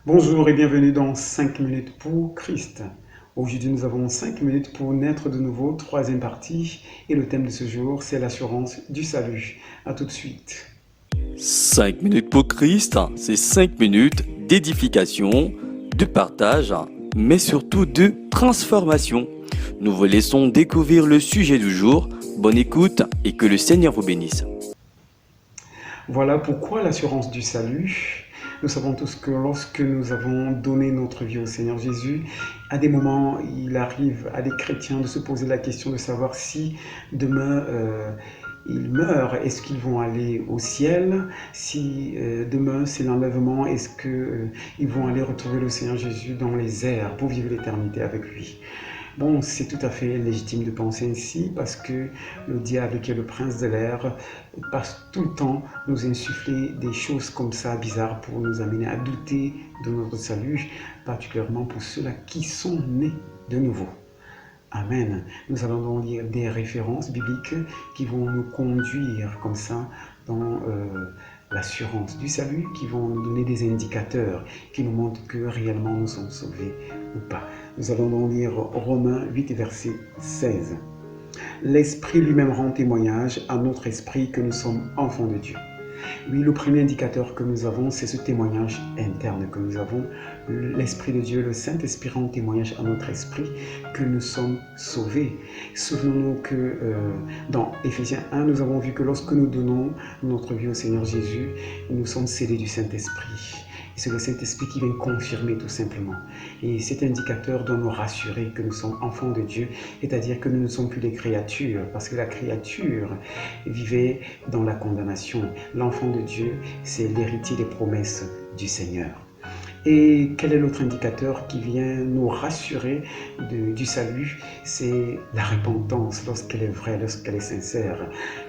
Bonjour et bienvenue dans 5 minutes pour Christ. Aujourd'hui, nous avons 5 minutes pour naître de nouveau, troisième partie. Et le thème de ce jour, c'est l'assurance du salut. A tout de suite. 5 minutes pour Christ, c'est 5 minutes d'édification, de partage, mais surtout de transformation. Nous vous laissons découvrir le sujet du jour. Bonne écoute et que le Seigneur vous bénisse. Voilà pourquoi l'assurance du salut. Nous savons tous que lorsque nous avons donné notre vie au Seigneur Jésus, à des moments, il arrive à des chrétiens de se poser la question de savoir si demain ils meurent, est-ce qu'ils vont aller au ciel? Si demain c'est l'enlèvement, est-ce qu'ils vont aller retrouver le Seigneur Jésus dans les airs pour vivre l'éternité avec lui? Bon, c'est tout à fait légitime de penser ainsi parce que le diable, qui est le prince de l'air, passe tout le temps nous insuffler des choses comme ça bizarres pour nous amener à douter de notre salut, particulièrement pour ceux-là qui sont nés de nouveau. Amen. Nous allons donc lire des références bibliques qui vont nous conduire comme ça dans l'assurance du salut, qui vont nous donner des indicateurs qui nous montrent que réellement nous sommes sauvés ou pas. Nous allons donc lire Romains 8, verset 16. L'Esprit lui-même rend témoignage à notre esprit que nous sommes enfants de Dieu. Oui, le premier indicateur que nous avons, c'est ce témoignage interne que nous avons. L'Esprit de Dieu, le Saint-Esprit rend témoignage à notre esprit que nous sommes sauvés. Souvenons-nous que dans Éphésiens 1, nous avons vu que lorsque nous donnons notre vie au Seigneur Jésus, nous sommes scellés du Saint-Esprit. C'est le Saint-Esprit qui vient confirmer tout simplement. Et cet indicateur doit nous rassurer que nous sommes enfants de Dieu, c'est-à-dire que nous ne sommes plus des créatures, parce que la créature vivait dans la condamnation. L'enfant de Dieu, c'est l'héritier des promesses du Seigneur. Et quel est l'autre indicateur qui vient nous rassurer du salut? C'est la repentance, lorsqu'elle est vraie, lorsqu'elle est sincère.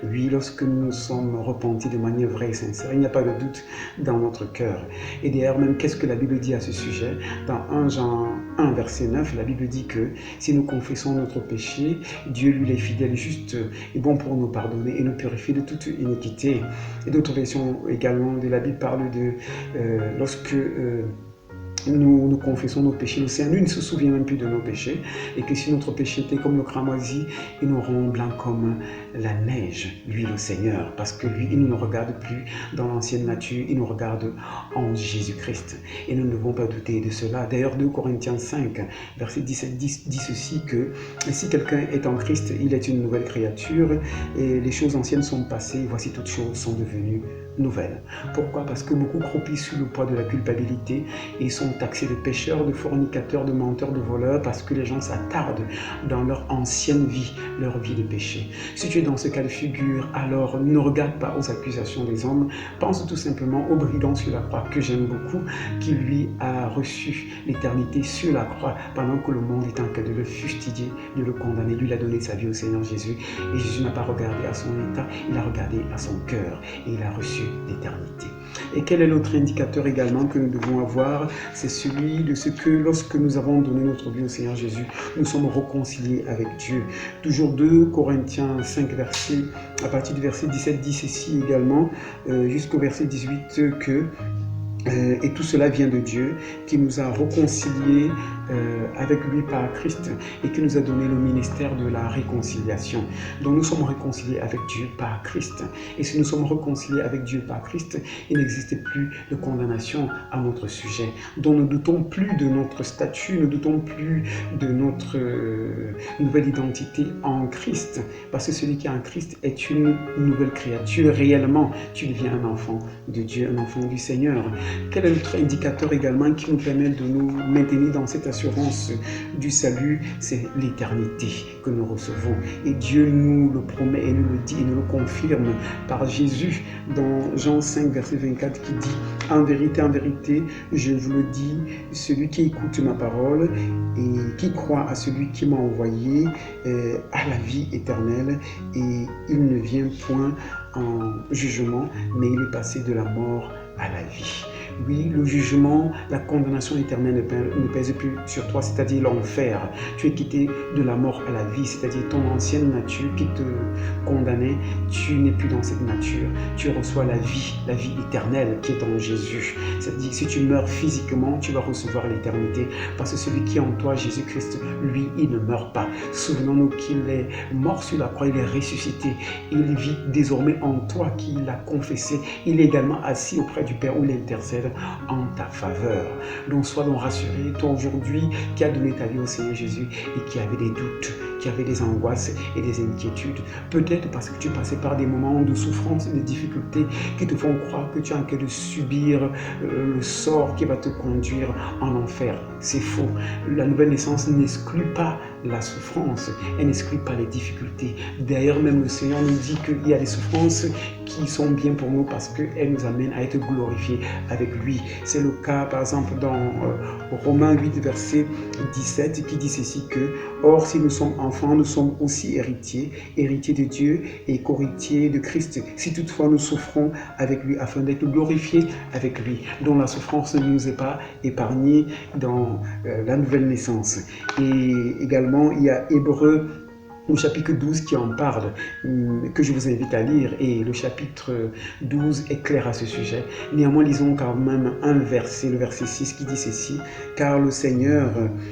Oui, lorsque nous sommes repentis de manière vraie et sincère, il n'y a pas de doute dans notre cœur. Et d'ailleurs, même qu'est-ce que la Bible dit à ce sujet? Dans 1 Jean 1, verset 9, la Bible dit que si nous confessons notre péché, Dieu, lui, est fidèle, juste et bon pour nous pardonner et nous purifier de toute iniquité. Et d'autres versions également de la Bible parlent de lorsque nous confessons nos péchés, le Seigneur, lui, ne se souvient même plus de nos péchés, et que si notre péché était comme le cramoisi, il nous rend blanc comme la neige, lui le Seigneur, parce que lui, il ne nous regarde plus dans l'ancienne nature, il nous regarde en Jésus-Christ, et nous ne devons pas douter de cela. D'ailleurs, 2 Corinthiens 5, verset 17 dit ceci, que si quelqu'un est en Christ, il est une nouvelle créature, et les choses anciennes sont passées, voici toutes choses sont devenues nouvelles. Pourquoi? Parce que beaucoup croupissent sous le poids de la culpabilité et sont taxés de pécheurs, de fornicateurs, de menteurs, de voleurs, parce que les gens s'attardent dans leur ancienne vie, leur vie de péché. Si tu es dans ce cas de figure, alors ne regarde pas aux accusations des hommes, pense tout simplement au brigand sur la croix, que j'aime beaucoup, qui lui a reçu l'éternité sur la croix, pendant que le monde est en train de le fustiger, de le condamner. Lui, il a donné sa vie au Seigneur Jésus, et Jésus n'a pas regardé à son état, il a regardé à son cœur, et il a reçu l'éternité. Et quel est l'autre indicateur également que nous devons avoir? C'est celui de ce que lorsque nous avons donné notre vie au Seigneur Jésus, nous sommes réconciliés avec Dieu. Toujours 2 Corinthiens 5, à partir du verset 17 dit ceci également, jusqu'au verset 18, que et tout cela vient de Dieu qui nous a réconciliés avec lui par Christ et qui nous a donné le ministère de la réconciliation. Donc nous sommes réconciliés avec Dieu par Christ. Et si nous sommes réconciliés avec Dieu par Christ, il n'existe plus de condamnation à notre sujet. Donc ne doutons plus de notre statut, ne doutons plus de notre nouvelle identité en Christ. Parce que celui qui est en Christ est une nouvelle créature. Réellement, tu deviens un enfant de Dieu, un enfant du Seigneur. Quel est l'autre indicateur également qui nous permet de nous maintenir dans cette assurance du salut? C'est l'éternité que nous recevons. Et Dieu nous le promet et nous le dit et nous le confirme par Jésus dans Jean 5, verset 24 qui dit « En vérité, je vous le dis, celui qui écoute ma parole et qui croit à celui qui m'a envoyé a la vie éternelle et il ne vient point en jugement, mais il est passé de la mort à la vie. » Oui, le jugement, la condamnation éternelle ne pèse plus sur toi, c'est-à-dire l'enfer. Tu es quitté de la mort à la vie, c'est-à-dire ton ancienne nature qui te condamnait, tu n'es plus dans cette nature. Tu reçois la vie éternelle qui est en Jésus. C'est-à-dire si tu meurs physiquement, tu vas recevoir l'éternité, parce que celui qui est en toi, Jésus-Christ, lui, il ne meurt pas. Souvenons-nous qu'il est mort sur la croix, il est ressuscité. Il vit désormais en toi, qu'il a confessé. Il est également assis auprès du Père où il intercède en ta faveur. Donc sois donc rassuré, toi aujourd'hui qui as donné ta vie au Seigneur Jésus et qui avait des doutes, qui avait des angoisses et des inquiétudes, peut-être parce que tu passais par des moments de souffrance et de difficultés qui te font croire que tu es en train de subir le sort qui va te conduire en enfer. C'est faux. La nouvelle naissance n'exclut pas la souffrance, elle n'exclut pas les difficultés. D'ailleurs, même le Seigneur nous dit qu'il y a des souffrances qui sont bien pour nous parce qu'elles nous amènent à être glorifiés avec lui. C'est le cas, par exemple, dans Romains 8, verset 17, qui dit ceci que « Or, si nous sommes enfants, nous sommes aussi héritiers, héritiers de Dieu et co-héritiers de Christ, si toutefois nous souffrons avec lui afin d'être glorifiés avec lui. » Donc la souffrance ne nous est pas épargnée dans la nouvelle naissance. Et également, il y a Hébreux au chapitre 12 qui en parle, que je vous invite à lire, et le chapitre 12 est clair à ce sujet. Néanmoins, lisons quand même un verset, le verset 6 qui dit ceci: « Car le Seigneur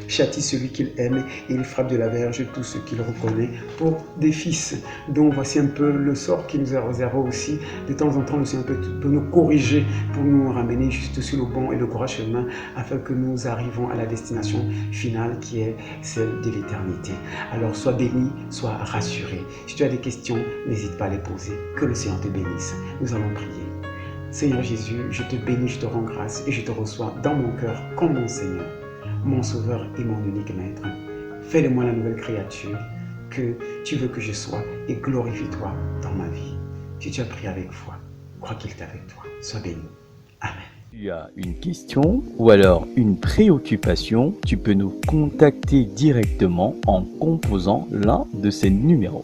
châtie celui qu'il aime et il frappe de la verge tout ce qu'il reconnaît pour des fils. » Donc voici un peu le sort qui nous est réservé aussi. De temps en temps, le Seigneur peut nous corriger pour nous ramener juste sur le bon et le droit chemin afin que nous arrivons à la destination finale qui est celle de l'éternité. Alors sois béni, sois rassuré. Si tu as des questions, n'hésite pas à les poser. Que le Seigneur te bénisse. Nous allons prier. Seigneur Jésus, je te bénis, je te rends grâce et je te reçois dans mon cœur comme mon Seigneur, mon Sauveur et mon unique Maître. Fais de moi la nouvelle créature que tu veux que je sois et glorifie-toi dans ma vie. Si tu as prié avec foi, crois qu'il est avec toi. Sois béni. Amen. Tu as une question ou alors une préoccupation, tu peux nous contacter directement en composant l'un de ces numéros.